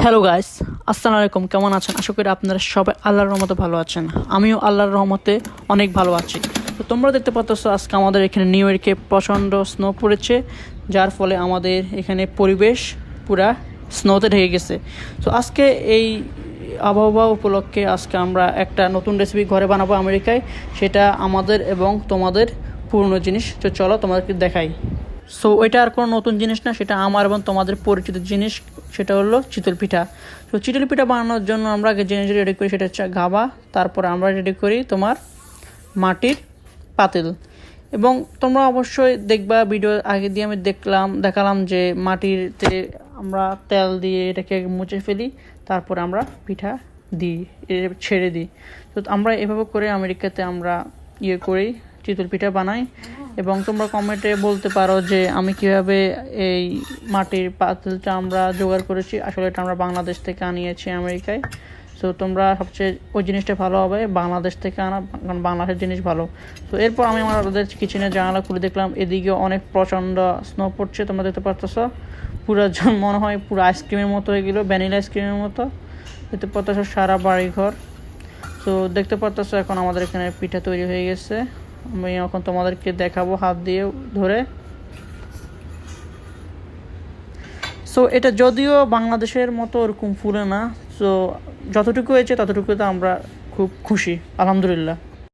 Hello guys, আসসালামু আলাইকুম। কেমন আছেন? আশা করি আপনারা সবাই আল্লাহর রহমতে ভালো আছেন। আমিও আল্লাহর রহমতে অনেক ভালো আছি। তো তোমরা দেখতে পাচ্ছ আজকে আমাদের এখানে নিউ ইয়র্কে প্রচণ্ড স্নো পড়েছে, যার ফলে আমাদের এখানে পরিবেশ পুরা স্নোতে ঢেকে গেছে। তো আজকে এই আবহাওয়া উপলক্ষে আজকে আমরা একটা নতুন রেসিপি ঘরে বানাবো আমেরিকায়। সেটা আমাদের এবং তোমাদের পুরনো জিনিস। তো চলো তোমাদেরকে দেখাই। সো এটা আর কোনো নতুন জিনিস না, সেটা আমার এবং তোমাদের পরিচিত জিনিস। সেটা হলো চিতল পিঠা। তো চিতল পিঠা বানানোর জন্য আমরা যে জিনিস রেডি করি সেটা হচ্ছে গাবা। তারপর আমরা রেডি করি তোমার মাটির পাতিল। এবং তোমরা অবশ্যই দেখবা, ভিডিও আগে দিয়ে আমি দেখালাম যে মাটিতে আমরা তেল দিয়ে এটাকে মুছে ফেলি, তারপর আমরা পিঠা দিই, ছেড়ে দিই। তো আমরা এভাবে করে আমেরিকাতে আমরা করি, চিতল পিঠা বানাই। এবং তোমরা কমেন্টে বলতে পারো যে আমি কিভাবে এই মাটির পাতিলটা আমরা জোগাড় করেছি। আসলে এটা আমরা বাংলাদেশ থেকে আনিয়েছি আমেরিকায়। তো তোমরা সবচেয়ে ওই জিনিসটা ভালো হবে বাংলাদেশ থেকে আনা, কারণ বাংলাদেশের জিনিস ভালো। তো এরপর আমি আমাদের কিচেনের জানালা খুলে দেখলাম এদিকে অনেক প্রচণ্ড স্নো পড়ছে। তোমরা দেখতে পাচ্ছ পুরো মনে হয় পুরো আইসক্রিমের মতো হয়ে গেলো, ভ্যানিলা আইসক্রিমের মতো। দেখতে পাচ্ছ সারা বাড়িঘর। তো দেখতে পাচ্ছ এখন আমাদের এখানে পিঠা তৈরি হয়ে গেছে। আমি এখন তোমাদেরকে দেখাবো হাত দিয়ে ধরে। সো এটা যদিও বাংলাদেশের মতো ওরকম ফুলে না, সো যতটুকু হয়েছে ততটুকুতে আমরা খুব খুশি, আলহামদুলিল্লাহ।